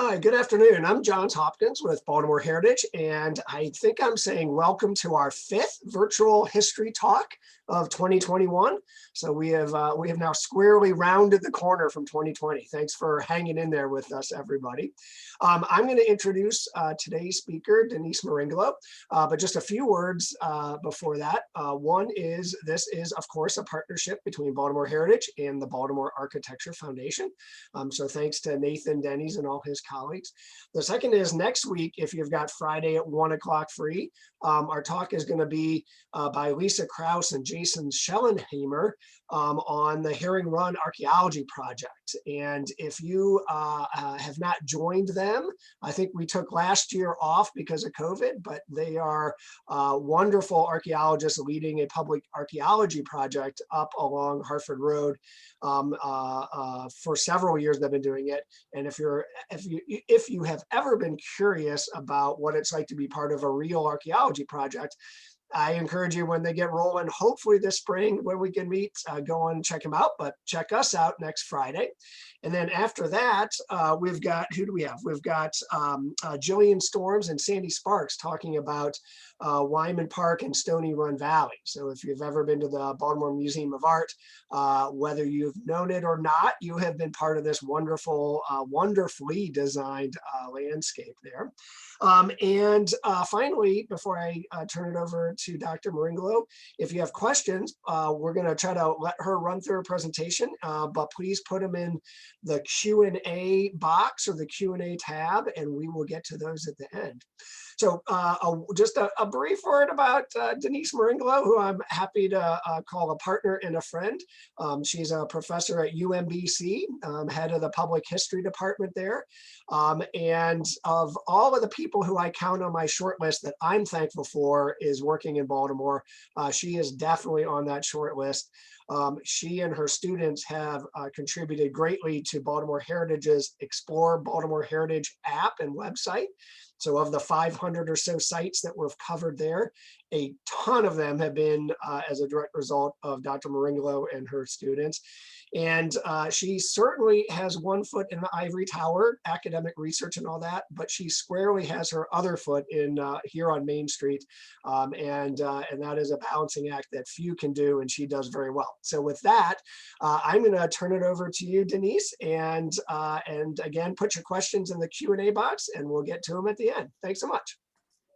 Hi, good afternoon. I'm Johns Hopkins with Baltimore Heritage, and I think I'm saying welcome to our 5th virtual history talk of 2021. So we have now squarely rounded the corner from 2020. Thanks for hanging in there with us, everybody. I'm going to introduce today's speaker, Denise Meringolo, but just a few words before that. One is this is, of course, a partnership between Baltimore Heritage and the Baltimore Architecture Foundation. So thanks to Nathan Denny's and all his colleagues. The second is next week, if you've got Friday at 1 o'clock free, our talk is going to be by Lisa Krause and Jason Schellenheimer on the Herring Run Archaeology Project. And if you have not joined them, I think we took last year off because of COVID, but they are wonderful archaeologists leading a public archaeology project up along Hartford Road. For several years they've been doing it. And if you have ever been curious about what it's like to be part of a real archaeology project, I encourage you, when they get rolling, hopefully this spring when we can meet, go and check them out, but check us out next Friday. And then after that, we've got, who do we have? We've got Jillian Storms and Sandy Sparks talking about Wyman Park and Stony Run Valley. So if you've ever been to the Baltimore Museum of Art, whether you've known it or not, you have been part of this wonderful, wonderfully designed landscape there. And finally, before I turn it over to Dr. Meringolo, if you have questions, we're going to try to let her run through her presentation, but please put them in the Q&A box or the Q&A tab, and we will get to those at the end. So just a brief word about Denise Meringolo, who I'm happy to call a partner and a friend. She's a professor at UMBC, head of the public history department there. And of all of the people who I count on my short list that I'm thankful for is working in Baltimore, she is definitely on that short list. She and her students have contributed greatly to Baltimore Heritage's Explore Baltimore Heritage app and website. So of the 500 or so sites that were covered there, a ton of them have been as a direct result of Dr. Meringolo and her students. And she certainly has one foot in the ivory tower, academic research and all that, but she squarely has her other foot in here on Main Street. And that is a balancing act that few can do, and she does very well. So with that, I'm going to turn it over to you, Denise, and again, put your questions in the Q&A box, and we'll get to them at the end. Thanks so much.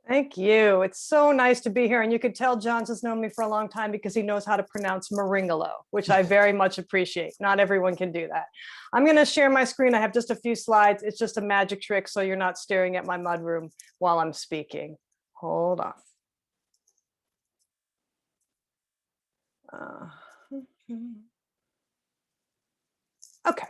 Thank you. It's so nice to be here. And you could tell Johns has known me for a long time because he knows how to pronounce Meringolo, which I very much appreciate. Not everyone can do that. I'm going to share my screen. I have just a few slides. It's just a magic trick, so you're not staring at my mudroom while I'm speaking. Hold on. Okay.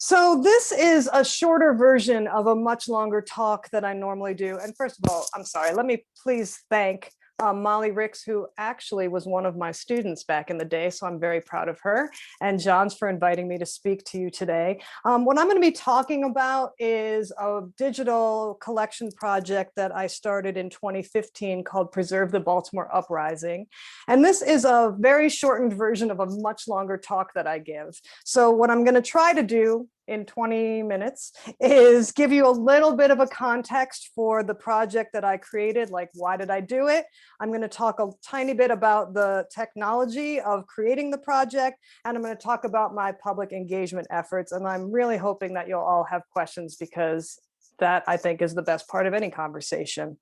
So this is a shorter version of a much longer talk that I normally do. And first of all, I'm sorry, let me please thank Molly Ricks, who actually was one of my students back in the day. So I'm very proud of her, and Johns for inviting me to speak to you today. What I'm going to be talking about is a digital collection project that I started in 2015 called Preserve the Baltimore Uprising. And this is a very shortened version of a much longer talk that I give. So what I'm going to try to do in 20 minutes is give you a little bit of a context for the project that I created, like why did I do it? I'm going to talk a tiny bit about the technology of creating the project, and I'm going to talk about my public engagement efforts. And I'm really hoping that you'll all have questions, because that, I think, is the best part of any conversation.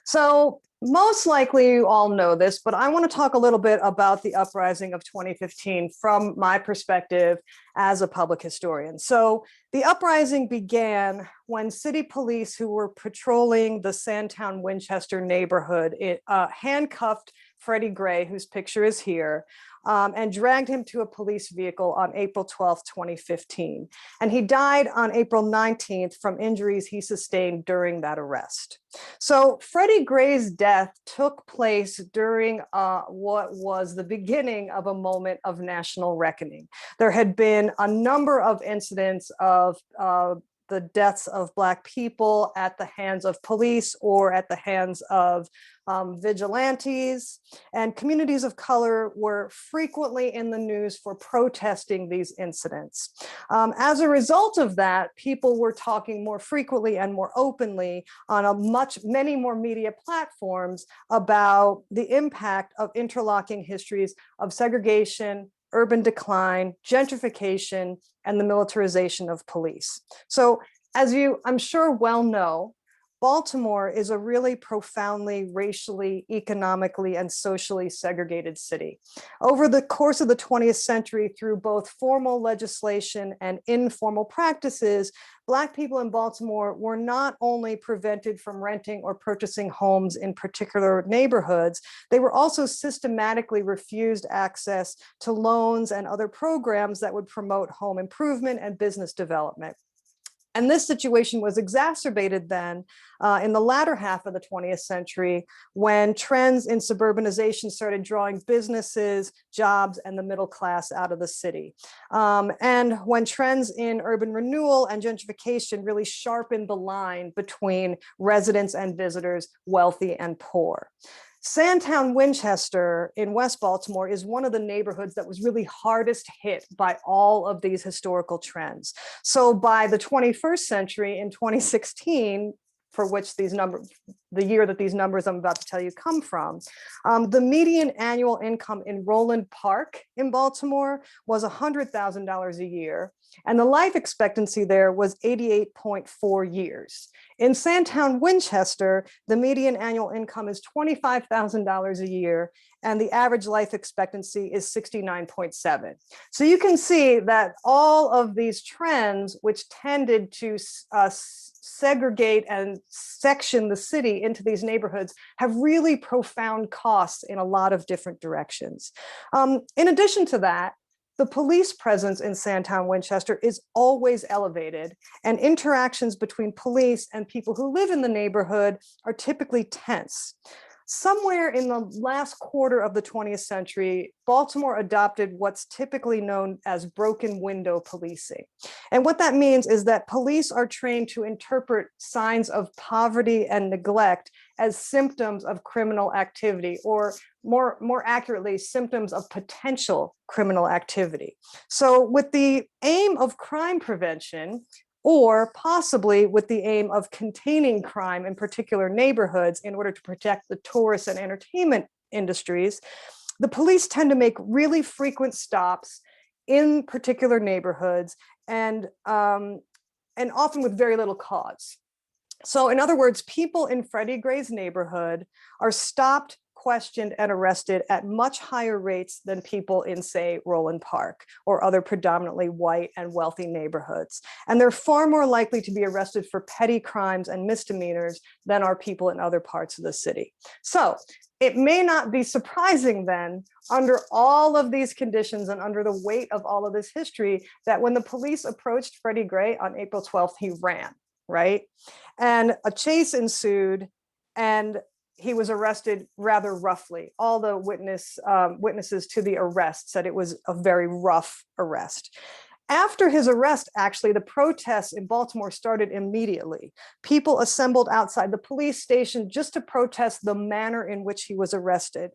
So most likely you all know this, but I want to talk a little bit about the uprising of 2015 from my perspective as a public historian. So the uprising began when city police who were patrolling the Sandtown Winchester neighborhood handcuffed Freddie Gray, whose picture is here, and dragged him to a police vehicle on April 12th, 2015. And he died on April 19th from injuries he sustained during that arrest. So Freddie Gray's death took place during what was the beginning of a moment of national reckoning. There had been a number of incidents of the deaths of Black people at the hands of police or at the hands of vigilantes. And communities of color were frequently in the news for protesting these incidents. As a result of that, people were talking more frequently and more openly on many more media platforms about the impact of interlocking histories of segregation, urban decline, gentrification, and the militarization of police. So as you, I'm sure, well know, Baltimore is a really profoundly racially, economically, and socially segregated city. Over the course of the 20th century, through both formal legislation and informal practices, Black people in Baltimore were not only prevented from renting or purchasing homes in particular neighborhoods, they were also systematically refused access to loans and other programs that would promote home improvement and business development. And this situation was exacerbated then in the latter half of the 20th century when trends in suburbanization started drawing businesses, jobs, and the middle class out of the city. And when trends in urban renewal and gentrification really sharpened the line between residents and visitors, wealthy and poor. Sandtown Winchester in West Baltimore is one of the neighborhoods that was really hardest hit by all of these historical trends. So by the 21st century, in 2016, for which these numbers, the year that these numbers I'm about to tell you come from, the median annual income in Roland Park in Baltimore was $100,000 a year, and the life expectancy there was 88.4 years. In Sandtown Winchester, the median annual income is $25,000 a year, and the average life expectancy is 69.7. So you can see that all of these trends, which tended to segregate and section the city into these neighborhoods, have really profound costs in a lot of different directions. In addition to that, the police presence in Sandtown Winchester is always elevated, and interactions between police and people who live in the neighborhood are typically tense. Somewhere in the last quarter of the 20th century, Baltimore adopted what's typically known as broken window policing. And what that means is that police are trained to interpret signs of poverty and neglect as symptoms of criminal activity, or more accurately, symptoms of potential criminal activity. So with the aim of crime prevention, or possibly with the aim of containing crime in particular neighborhoods in order to protect the tourist and entertainment industries, the police tend to make really frequent stops in particular neighborhoods and often with very little cause. So in other words, people in Freddie Gray's neighborhood are stopped, questioned, and arrested at much higher rates than people in, say, Roland Park or other predominantly white and wealthy neighborhoods. And they're far more likely to be arrested for petty crimes and misdemeanors than are people in other parts of the city. So it may not be surprising then, under all of these conditions and under the weight of all of this history, that when the police approached Freddie Gray on April 12th, he ran, right? And a chase ensued, and he was arrested rather roughly. All the witnesses to the arrest said it was a very rough arrest. After his arrest, actually, the protests in Baltimore started immediately. People assembled outside the police station just to protest the manner in which he was arrested.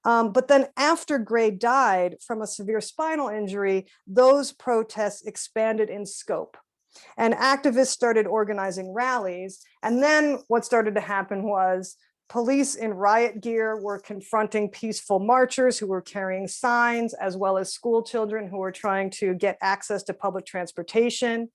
But then after Gray died from a severe spinal injury, those protests expanded in scope. And activists started organizing rallies. And then what started to happen was police in riot gear were confronting peaceful marchers who were carrying signs, as well as school children who were trying to get access to public transportation.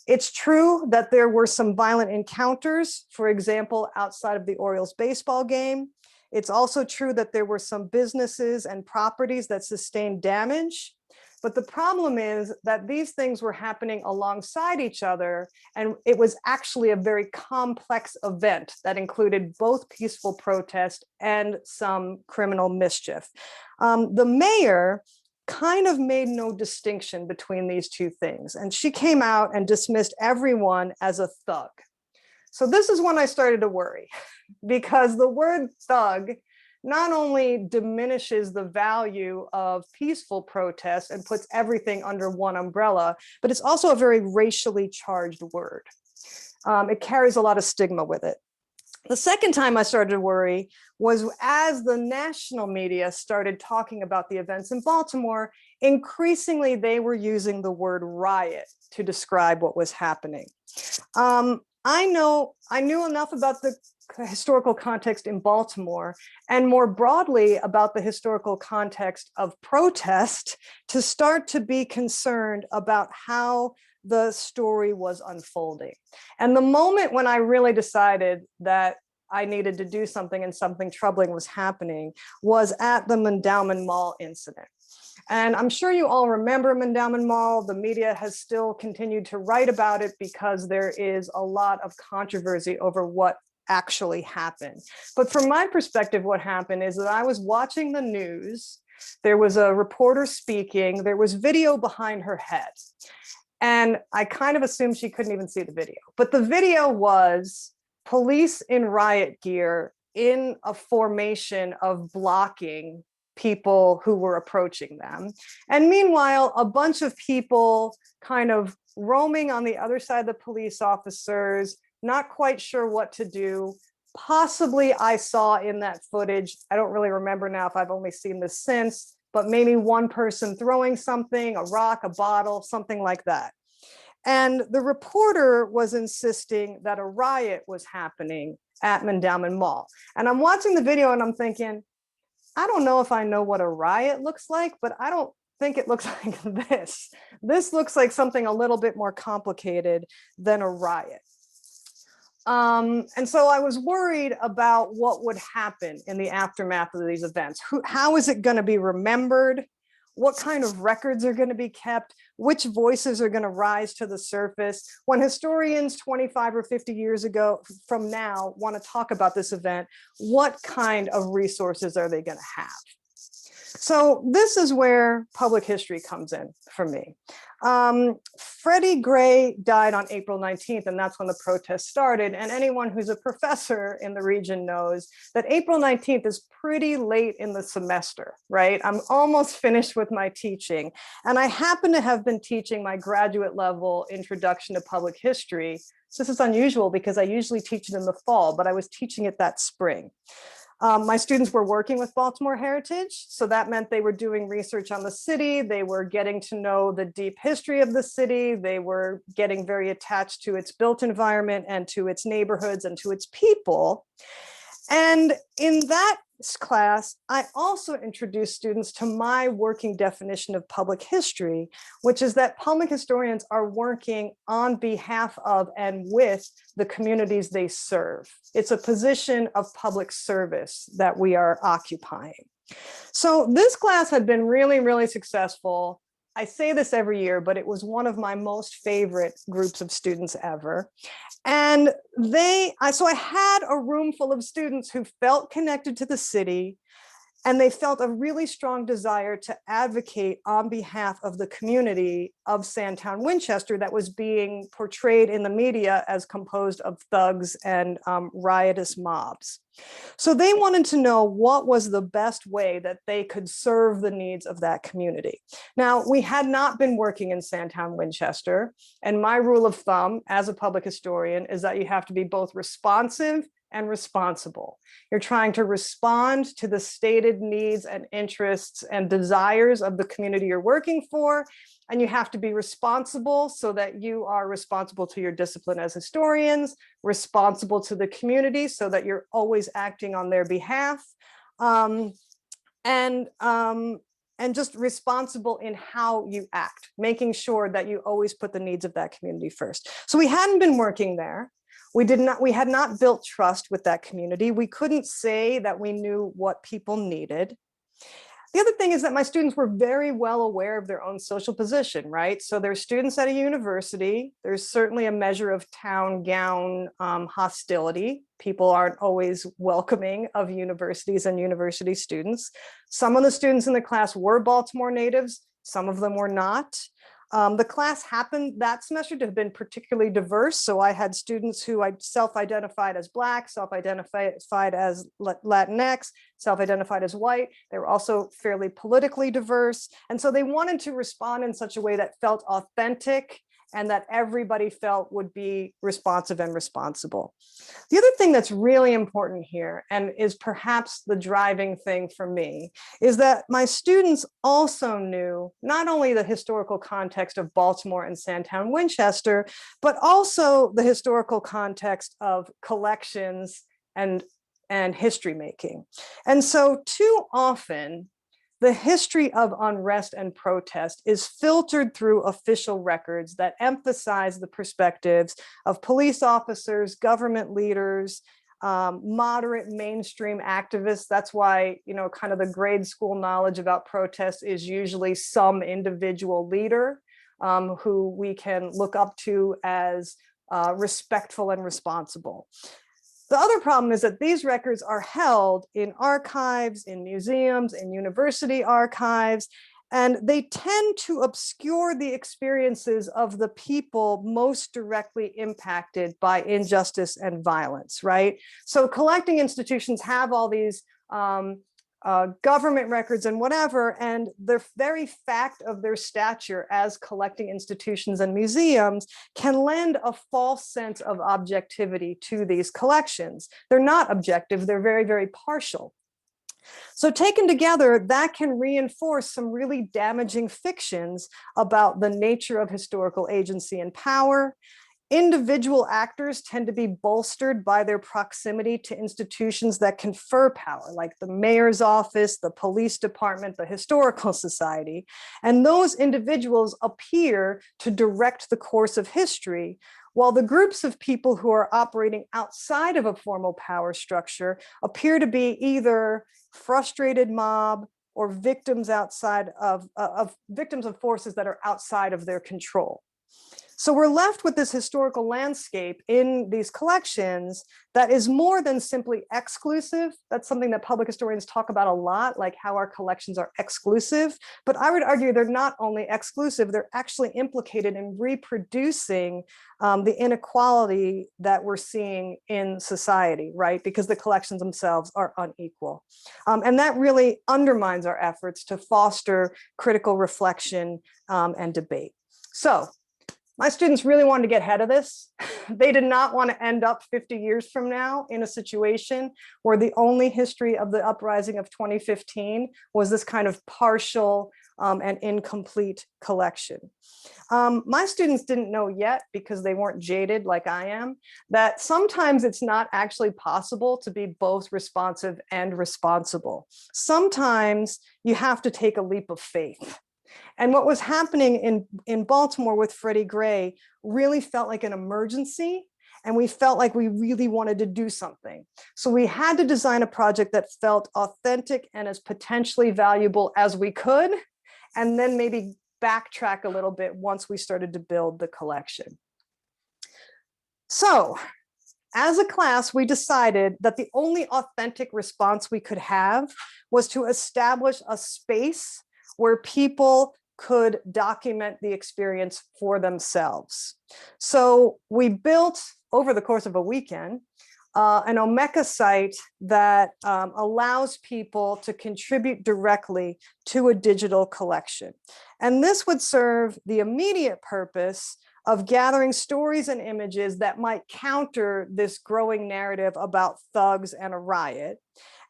It's true that there were some violent encounters, for example, outside of the Orioles baseball game. It's also true that there were some businesses and properties that sustained damage. But the problem is that these things were happening alongside each other, and it was actually a very complex event that included both peaceful protest and some criminal mischief. The mayor kind of made no distinction between these two things, and she came out and dismissed everyone as a thug. So this is when I started to worry, because the word thug not only diminishes the value of peaceful protests and puts everything under one umbrella, but it's also a very racially charged word. It carries a lot of stigma with it. The second time I started to worry was as the national media started talking about the events in Baltimore, increasingly they were using the word riot to describe what was happening. I knew enough about the historical context in Baltimore and more broadly about the historical context of protest to start to be concerned about how the story was unfolding. And the moment when I really decided that I needed to do something and something troubling was happening was at the Mandauman Mall incident. And I'm sure you all remember Mandauman Mall. The media has still continued to write about it because there is a lot of controversy over what actually happened. But from my perspective, what happened is that I was watching the news. There was a reporter speaking. There was video behind her head. And I kind of assumed she couldn't even see the video. But the video was police in riot gear in a formation of blocking people who were approaching them. And meanwhile, a bunch of people kind of roaming on the other side of the police officers, not quite sure what to do. Possibly I saw in that footage, I don't really remember now if I've only seen this since, but maybe one person throwing something, a rock, a bottle, something like that. And the reporter was insisting that a riot was happening at Mandauman Mall. And I'm watching the video and I'm thinking, I don't know if I know what a riot looks like, but I don't think it looks like this. This looks like something a little bit more complicated than a riot. And so I was worried about what would happen in the aftermath of these events. How is it going to be remembered? What kind of records are going to be kept? Which voices are going to rise to the surface? When historians 25 or 50 years ago from now want to talk about this event, what kind of resources are they going to have? So this is where public history comes in for me. Freddie Gray died on April 19th, and that's when the protest started. And anyone who's a professor in the region knows that April 19th is pretty late in the semester, right? I'm almost finished with my teaching. And I happen to have been teaching my graduate level introduction to public history. This is unusual because I usually teach it in the fall, but I was teaching it that spring. My students were working with Baltimore Heritage, so that meant they were doing research on the city, they were getting to know the deep history of the city, they were getting very attached to its built environment and to its neighborhoods and to its people. And in that class, I also introduced students to my working definition of public history, which is that public historians are working on behalf of and with the communities they serve. It's a position of public service that we are occupying. So this class had been really, really successful. I say this every year, but it was one of my most favorite groups of students ever. And so I had a room full of students who felt connected to the city, and they felt a really strong desire to advocate on behalf of the community of Sandtown, Winchester, that was being portrayed in the media as composed of thugs and riotous mobs. So they wanted to know what was the best way that they could serve the needs of that community. Now, we had not been working in Sandtown, Winchester, and my rule of thumb as a public historian is that you have to be both responsive and responsible. You're trying to respond to the stated needs and interests and desires of the community you're working for, and you have to be responsible so that you are responsible to your discipline as historians, responsible to the community so that you're always acting on their behalf, and just responsible in how you act, making sure that you always put the needs of that community first. So we hadn't been working there. We had not built trust with that community. We couldn't say that we knew what people needed. The other thing is that my students were very well aware of their own social position, right? So they're students at a university. There's certainly a measure of town gown hostility. People aren't always welcoming of universities and university students. Some of the students in the class were Baltimore natives. Some of them were not. The class happened that semester to have been particularly diverse. So I had students who I self-identified as Black, self-identified as Latinx, self-identified as white. They were also fairly politically diverse. And so they wanted to respond in such a way that felt authentic and that everybody felt would be responsive and responsible. The other thing that's really important here, and is perhaps the driving thing for me, is that my students also knew not only the historical context of Baltimore and Sandtown Winchester, but also the historical context of collections and history making. And so too often, the history of unrest and protest is filtered through official records that emphasize the perspectives of police officers, government leaders, moderate mainstream activists. That's why, kind of the grade school knowledge about protest is usually some individual leader who we can look up to as respectful and responsible. The other problem is that these records are held in archives, in museums, in university archives, and they tend to obscure the experiences of the people most directly impacted by injustice and violence, right? So collecting institutions have all these government records and whatever, and the very fact of their stature as collecting institutions and museums can lend a false sense of objectivity to these collections. They're not objective, they're very, very partial. So taken together, that can reinforce some really damaging fictions about the nature of historical agency and power. Individual actors tend to be bolstered by their proximity to institutions that confer power, like the mayor's office, the police department, the historical society. And those individuals appear to direct the course of history, while the groups of people who are operating outside of a formal power structure appear to be either frustrated mob or victims victims of forces that are outside of their control. So we're left with this historical landscape in these collections that is more than simply exclusive. That's something that public historians talk about a lot, like how our collections are exclusive. But I would argue they're not only exclusive, they're actually implicated in reproducing the inequality that we're seeing in society, right? Because the collections themselves are unequal. And that really undermines our efforts to foster critical reflection and debate. So my students really wanted to get ahead of this. They did not want to end up 50 years from now in a situation where the only history of the uprising of 2015 was this kind of partial and incomplete collection. My students didn't know yet, because they weren't jaded like I am, that sometimes it's not actually possible to be both responsive and responsible. Sometimes you have to take a leap of faith. And what was happening in Baltimore with Freddie Gray really felt like an emergency, and we felt like we really wanted to do something. So we had to design a project that felt authentic and as potentially valuable as we could, and then maybe backtrack a little bit once we started to build the collection. So as a class, we decided that the only authentic response we could have was to establish a space where people could document the experience for themselves. So we built, over the course of a weekend, an Omeka site that allows people to contribute directly to a digital collection. And this would serve the immediate purpose of gathering stories and images that might counter this growing narrative about thugs and a riot.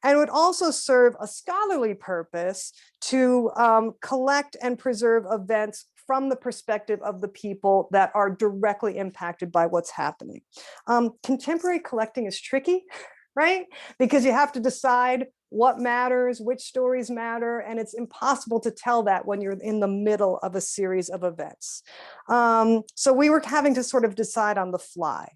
And it would also serve a scholarly purpose to collect and preserve events from the perspective of the people that are directly impacted by what's happening. Contemporary collecting is tricky, right? Because you have to decide what matters, which stories matter, and it's impossible to tell that when you're in the middle of a series of events. So we were having to sort of decide on the fly.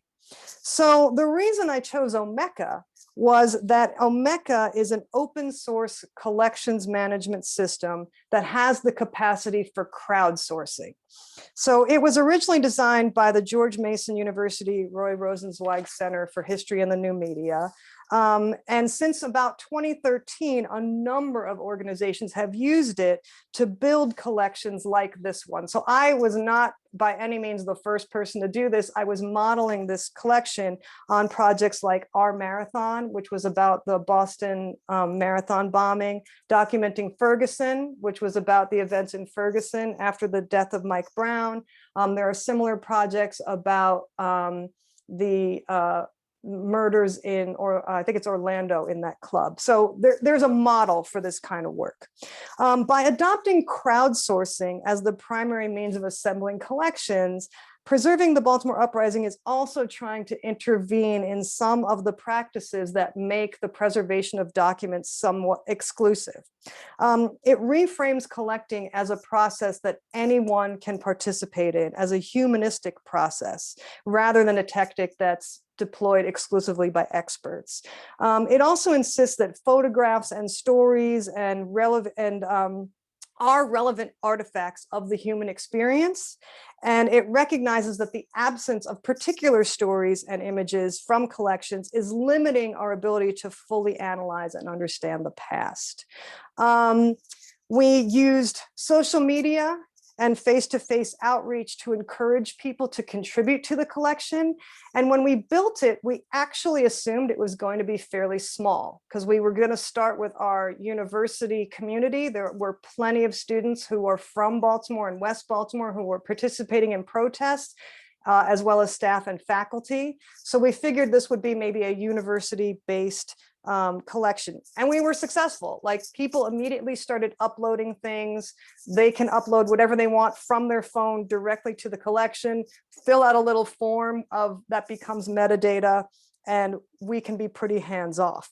So the reason I chose Omeka was that Omeka is an open source collections management system that has the capacity for crowdsourcing. So it was originally designed by the George Mason University Roy Rosenzweig Center for History and the New Media. And since about 2013, a number of organizations have used it to build collections like this one. So I was not by any means the first person to do this. I was modeling this collection on projects like Our Marathon, which was about the Boston Marathon bombing, documenting Ferguson, which was about the events in Ferguson after the death of Mike Brown. There are similar projects about the murders in, or I think it's Orlando, in that club. So there's a model for this kind of work. By adopting crowdsourcing as the primary means of assembling collections, Preserving the Baltimore Uprising is also trying to intervene in some of the practices that make the preservation of documents somewhat exclusive. It reframes collecting as a process that anyone can participate in, as a humanistic process, rather than a tactic that's deployed exclusively by experts. It also insists that photographs and stories and are relevant artifacts of the human experience. And it recognizes that the absence of particular stories and images from collections is limiting our ability to fully analyze and understand the past. We used social media and face-to-face outreach to encourage people to contribute to the collection. And when we built it, we actually assumed it was going to be fairly small, because we were going to start with our university community. There were plenty of students who are from Baltimore and West Baltimore who were participating in protests, as well as staff and faculty. So we figured this would be maybe a university-based collection. And we were successful. Like, people immediately started uploading things. They can upload whatever they want from their phone directly to the collection, fill out a little form that becomes metadata, and we can be pretty hands-off.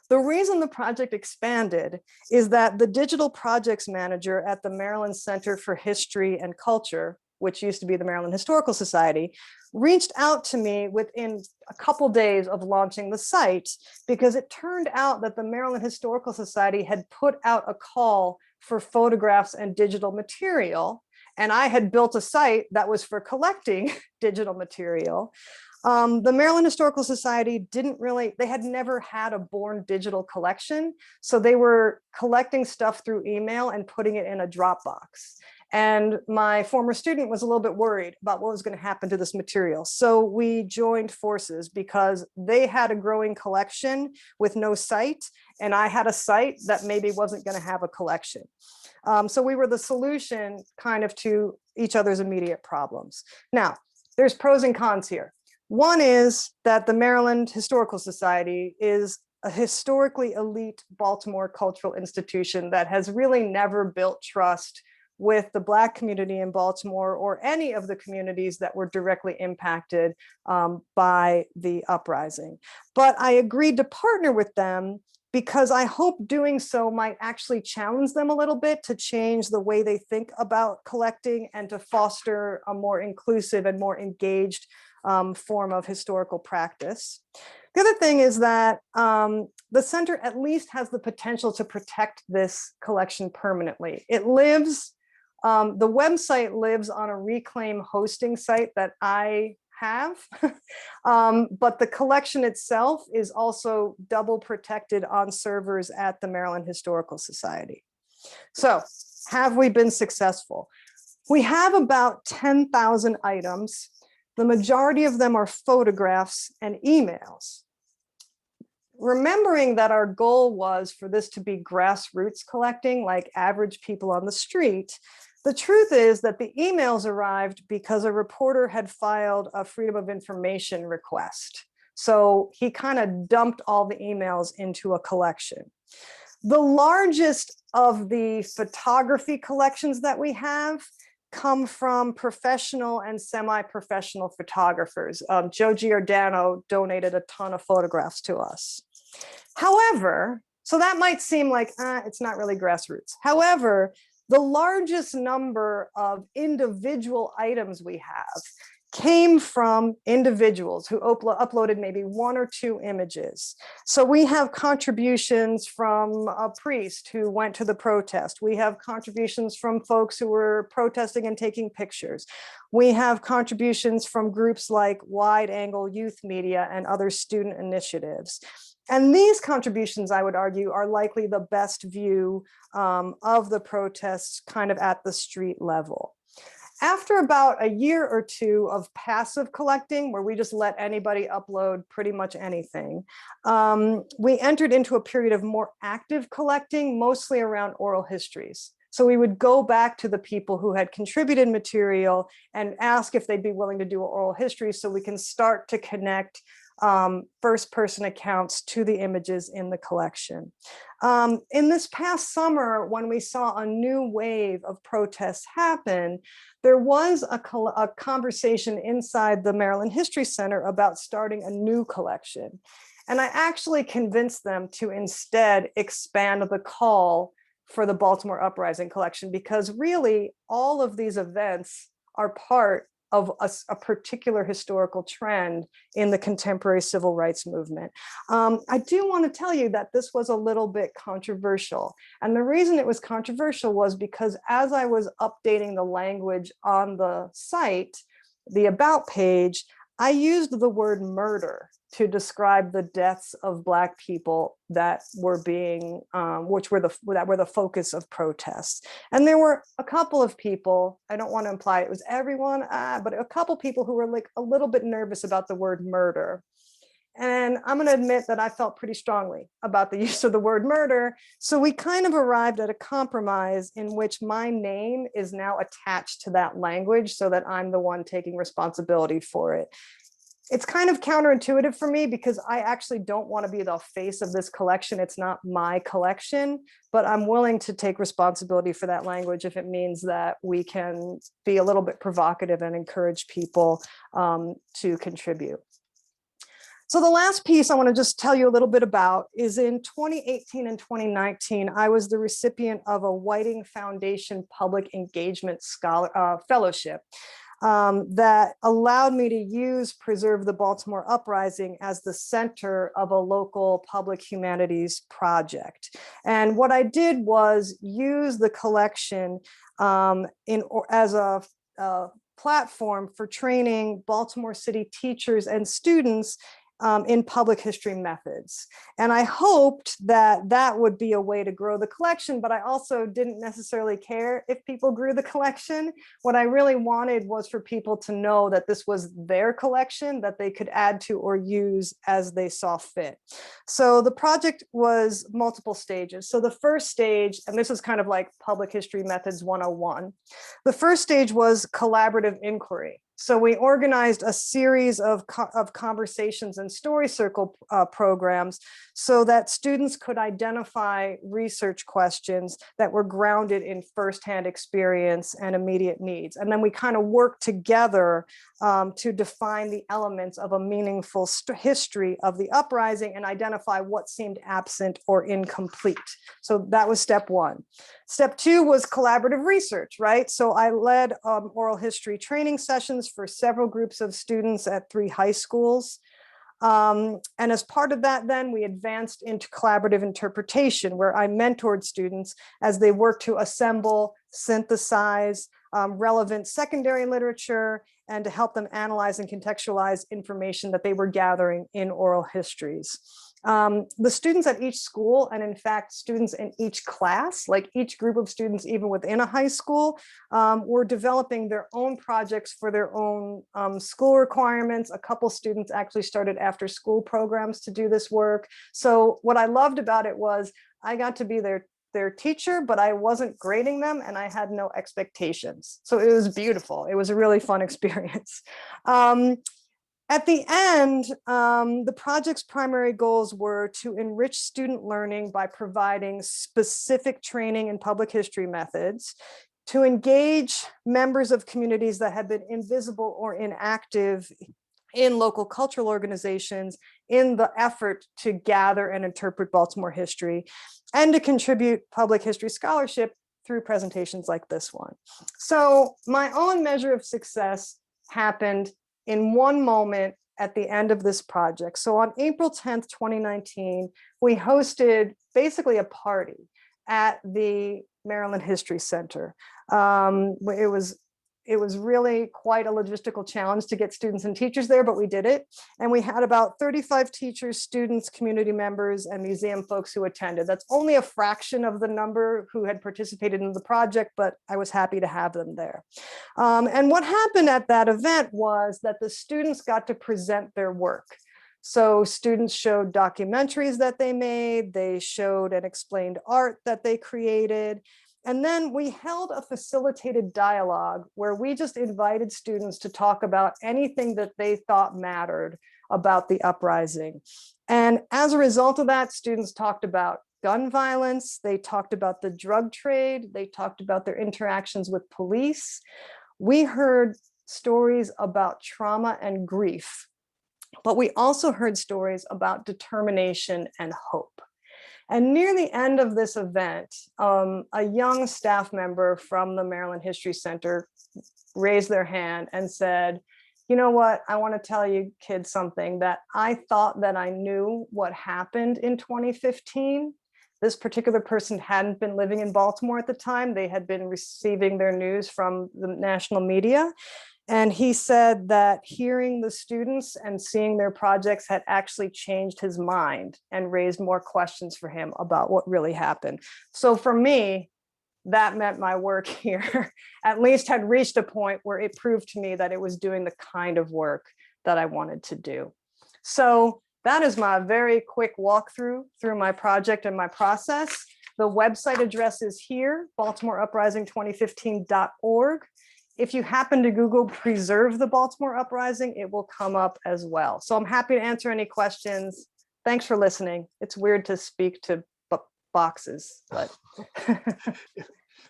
The reason the project expanded is that the digital projects manager at the Maryland Center for History and Culture, which used to be the Maryland Historical Society, reached out to me within a couple days of launching the site, because it turned out that the Maryland Historical Society had put out a call for photographs and digital material, and I had built a site that was for collecting digital material. The Maryland Historical Society they had never had a born digital collection, so they were collecting stuff through email and putting it in a Dropbox. And my former student was a little bit worried about what was going to happen to this material. So we joined forces, because they had a growing collection with no site, and I had a site that maybe wasn't going to have a collection. So we were the solution kind of to each other's immediate problems. Now, there's pros and cons here. One is that the Maryland Historical Society is a historically elite Baltimore cultural institution that has really never built trust with the Black community in Baltimore, or any of the communities that were directly impacted by the uprising. But I agreed to partner with them because I hope doing so might actually challenge them a little bit to change the way they think about collecting, and to foster a more inclusive and more engaged form of historical practice. The other thing is that the center at least has the potential to protect this collection permanently. It lives, the website lives on a reclaim hosting site that I have, but the collection itself is also double protected on servers at the Maryland Historical Society. So, have we been successful? We have about 10,000 items. The majority of them are photographs and emails. Remembering that our goal was for this to be grassroots collecting, like average people on the street, the truth is that the emails arrived because a reporter had filed a Freedom of Information request. So he kind of dumped all the emails into a collection. The largest of the photography collections that we have come from professional and semi-professional photographers. Joe Giordano donated a ton of photographs to us. However, so that might seem like it's not really grassroots. However, the largest number of individual items we have came from individuals who uploaded maybe 1 or 2 images. So we have contributions from a priest who went to the protest. We have contributions from folks who were protesting and taking pictures. We have contributions from groups like Wide Angle Youth Media and other student initiatives. And these contributions, I would argue, are likely the best view of the protests kind of at the street level. After about a year or 2 of passive collecting, where we just let anybody upload pretty much anything, we entered into a period of more active collecting, mostly around oral histories. So we would go back to the people who had contributed material and ask if they'd be willing to do an oral history so we can start to connect first-person accounts to the images in the collection. In this past summer, when we saw a new wave of protests happen, there was a conversation inside the Maryland History Center about starting a new collection. And I actually convinced them to instead expand the call for the Baltimore Uprising collection, because really all of these events are part of a particular historical trend in the contemporary civil rights movement. I do want to tell you that this was a little bit controversial. And the reason it was controversial was because as I was updating the language on the site, the About page, I used the word murder to describe the deaths of Black people that were being, that were the focus of protests. And there were a couple of people, I don't want to imply it was everyone, but a couple people who were like a little bit nervous about the word murder. And I'm going to admit that I felt pretty strongly about the use of the word murder. So we kind of arrived at a compromise in which my name is now attached to that language so that I'm the one taking responsibility for it. It's kind of counterintuitive for me because I actually don't want to be the face of this collection. It's not my collection, but I'm willing to take responsibility for that language if it means that we can be a little bit provocative and encourage people to contribute. So the last piece I want to just tell you a little bit about is in 2018 and 2019, I was the recipient of a Whiting Foundation Public Engagement Fellowship. That allowed me to use Preserve the Baltimore Uprising as the center of a local public humanities project. And what I did was use the collection as a platform for training Baltimore City teachers and students in public history methods. And I hoped that that would be a way to grow the collection, but I also didn't necessarily care if people grew the collection. What I really wanted was for people to know that this was their collection that they could add to or use as they saw fit. So the project was multiple stages. So the first stage, and this is kind of like public history methods 101. The first stage was collaborative inquiry. So we organized a series of conversations and story circle programs so that students could identify research questions that were grounded in firsthand experience and immediate needs. And then we kind of worked together to define the elements of a meaningful history of the uprising and identify what seemed absent or incomplete. So that was step 1. Step 2 was collaborative research, right? So I led oral history training sessions for several groups of students at 3 high schools. And as part of that, then we advanced into collaborative interpretation, where I mentored students as they worked to assemble, synthesize relevant secondary literature, and to help them analyze and contextualize information that they were gathering in oral histories. The students at each school, and in fact, students in each class, like each group of students, even within a high school, were developing their own projects for their own school requirements. A couple students actually started after school programs to do this work. So what I loved about it was I got to be their teacher, but I wasn't grading them and I had no expectations. So it was beautiful. It was a really fun experience. At the end, the project's primary goals were to enrich student learning by providing specific training in public history methods, to engage members of communities that had been invisible or inactive in local cultural organizations in the effort to gather and interpret Baltimore history, and to contribute public history scholarship through presentations like this one. So my own measure of success happened in one moment at the end of this project. So on April 10th, 2019, we hosted basically a party at the Maryland History Center. It was really quite a logistical challenge to get students and teachers there, but we did it. And we had about 35 teachers, students, community members, and museum folks who attended. That's only a fraction of the number who had participated in the project, but I was happy to have them there. And what happened at that event was that the students got to present their work. So students showed documentaries that they made, they showed and explained art that they created. And then we held a facilitated dialogue where we just invited students to talk about anything that they thought mattered about the uprising. And as a result of that, students talked about gun violence, they talked about the drug trade, they talked about their interactions with police. We heard stories about trauma and grief, but we also heard stories about determination and hope. And near the end of this event, a young staff member from the Maryland History Center raised their hand and said, you know what, I want to tell you kids something, that I thought that I knew what happened in 2015. This particular person hadn't been living in Baltimore at the time. They had been receiving their news from the national media. And he said that hearing the students and seeing their projects had actually changed his mind and raised more questions for him about what really happened. So for me, that meant my work here at least had reached a point where it proved to me that it was doing the kind of work that I wanted to do. So that is my very quick walkthrough through my project and my process. The website address is here, baltimoreuprising2015.org. If you happen to Google Preserve the Baltimore Uprising, it will come up as well. So I'm happy to answer any questions. Thanks for listening. It's weird to speak to boxes, but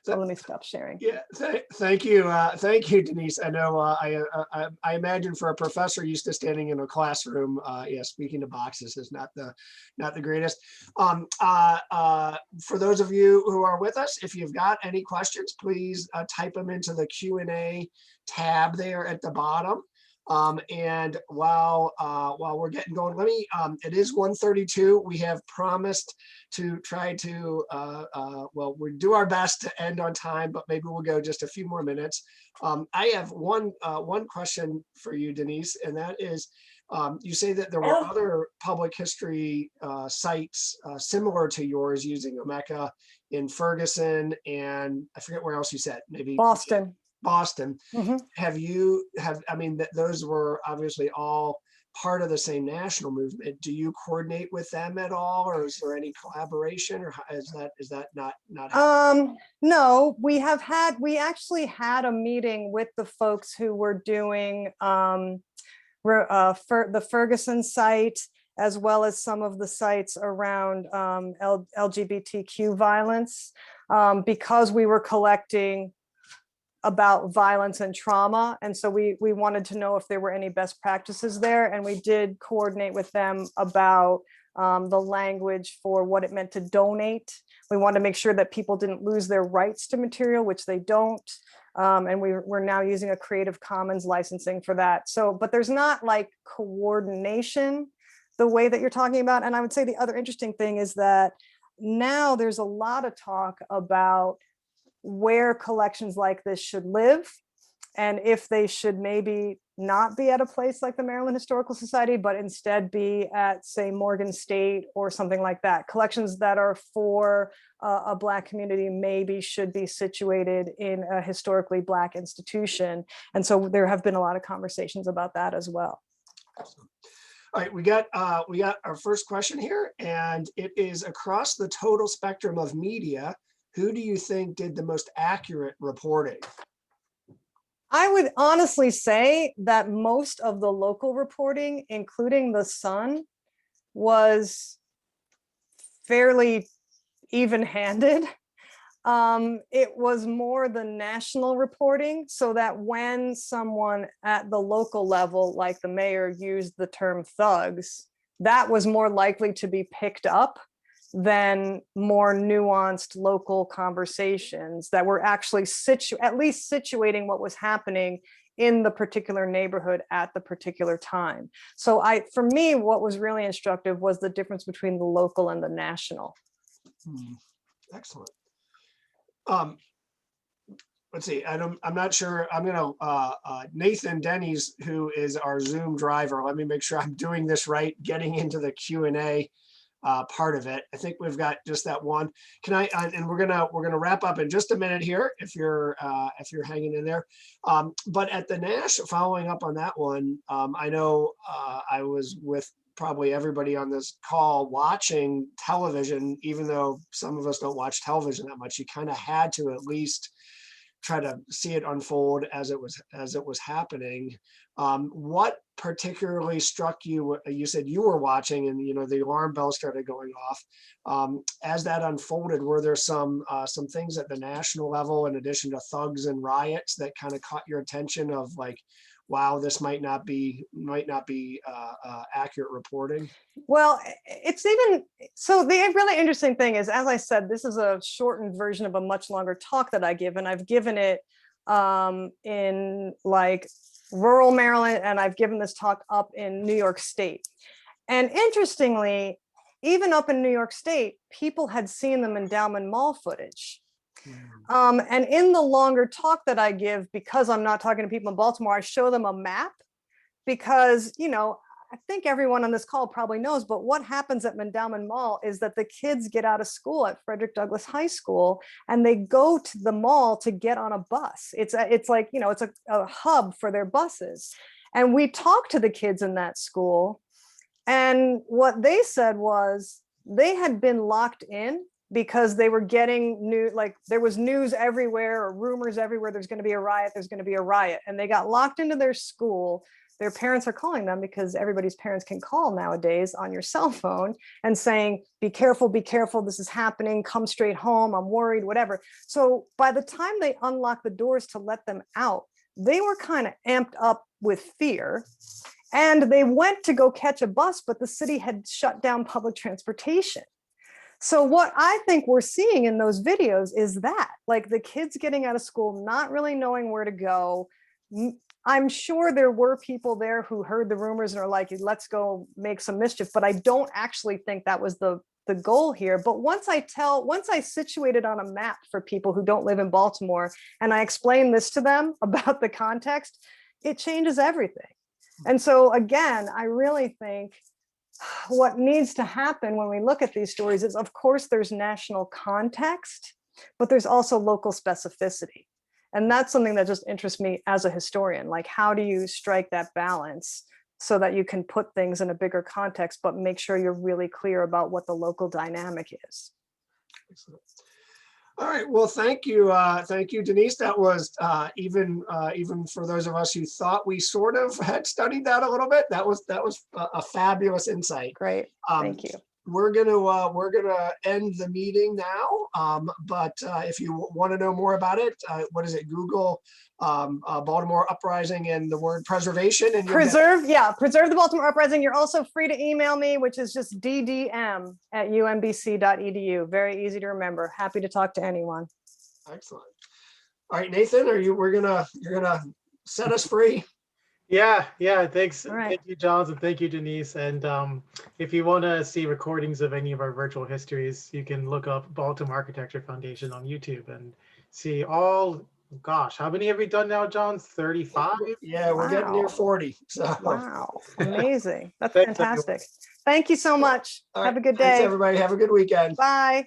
so let me stop sharing. Yeah, thank you, Denise. I know I imagine for a professor used to standing in a classroom, yeah, speaking to boxes is not the greatest. For those of you who are with us, if you've got any questions, please type them into the Q&A tab there at the bottom. And while we're getting going, let me, it is 1:32. We have promised to try to, well, we'll do our best to end on time, but maybe we'll go just a few more minutes. I have one question for you, Denise, and that is, you say that there were other public history sites similar to yours using Omeka in Ferguson, and I forget where else you said, maybe Boston. Mm-hmm. I mean, those were obviously all part of the same national movement. Do you coordinate with them at all, or is there any collaboration, or is that not no, we actually had a meeting with the folks who were doing the Ferguson site, as well as some of the sites around LGBTQ violence, because we were collecting about violence and trauma. And so we wanted to know if there were any best practices there. And we did coordinate with them about the language for what it meant to donate. We wanted to make sure that people didn't lose their rights to material, which they don't. And we're now using a Creative Commons licensing for that. So, but there's not like coordination the way that you're talking about. And I would say the other interesting thing is that now there's a lot of talk about where collections like this should live, and if they should maybe not be at a place like the Maryland Historical Society, but instead be at, say, Morgan State or something like that. Collections that are for a Black community maybe should be situated in a historically Black institution. And so there have been a lot of conversations about that as well. All right, we got our first question here, and it is: across the total spectrum of media, who do you think did the most accurate reporting? I would honestly say that most of the local reporting, including The Sun, was fairly even-handed. It was more the national reporting, so that when someone at the local level, like the mayor, used the term thugs, that was more likely to be picked up than more nuanced local conversations that were actually at least situating what was happening in the particular neighborhood at the particular time. So for me, what was really instructive was the difference between the local and the national. Excellent. Let's see. I'm not sure. I'm gonna Nathan Denny's, who is our Zoom driver. Let me make sure I'm doing this right. Getting into the Q&A part of it. I think we've got just that one. Can I? And we're gonna wrap up in just a minute here, if you're hanging in there. But at the Nash, following up on that one, I know I was with probably everybody on this call watching television, even though some of us don't watch television that much. You kind of had to at least try to see it unfold as it was happening. What particularly struck you? You said you were watching, and the alarm bell started going off. As that unfolded, were there some things at the national level, in addition to thugs and riots, that kind of caught your attention of like, wow, this might not be accurate reporting? Well, it's even so. The really interesting thing is, as I said, this is a shortened version of a much longer talk that I give, and I've given it in like rural Maryland, and I've given this talk up in New York State. And interestingly, even up in New York State, people had seen the Endowment Mall footage. And in the longer talk that I give, because I'm not talking to people in Baltimore, I show them a map, because, I think everyone on this call probably knows, but what happens at Endowment Mall is that the kids get out of school at Frederick Douglass High School and they go to the mall to get on a bus. It's like, it's a hub for their buses. And we talked to the kids in that school, and what they said was they had been locked in because they were getting there was news everywhere or rumors everywhere. There's going to be a riot. There's going to be a riot. And they got locked into their school. Their parents are calling them, because everybody's parents can call nowadays on your cell phone, and saying, be careful, this is happening, come straight home, I'm worried, whatever. So by the time they unlocked the doors to let them out, they were kind of amped up with fear. And they went to go catch a bus, but the city had shut down public transportation. So what I think we're seeing in those videos is that, like, the kids getting out of school, not really knowing where to go. I'm sure there were people there who heard the rumors and are like, let's go make some mischief. But I don't actually think that was the goal here. But once I situate it on a map for people who don't live in Baltimore, and I explain this to them about the context, it changes everything. And so again, I really think what needs to happen when we look at these stories is, of course, there's national context, but there's also local specificity. And that's something that just interests me as a historian. Like, how do you strike that balance so that you can put things in a bigger context, but make sure you're really clear about what the local dynamic is? Excellent. All right. Well, thank you, Denise. That was even for those of us who thought we sort of had studied that a little bit. That was a fabulous insight. Great. Thank you. We're gonna end the meeting now. But if you want to know more about it, what is it? Google Baltimore Uprising and the word preservation, and Preserve the Baltimore Uprising. You're also free to email me, which is just ddm@umbc.edu. Very easy to remember. Happy to talk to anyone. Excellent. All right, Nathan, you're gonna set us free? Yeah. Thanks. Right. Thank you, Johns, and thank you, Denise. And if you want to see recordings of any of our virtual histories, you can look up Baltimore Architecture Foundation on YouTube and see all. Gosh, how many have we done now, John? 35? Yeah, we're getting near 40. So. Wow, amazing. That's Thanks, fantastic. Everyone. Thank you so much. All Have right. a good day. Thanks, everybody. Have a good weekend. Bye.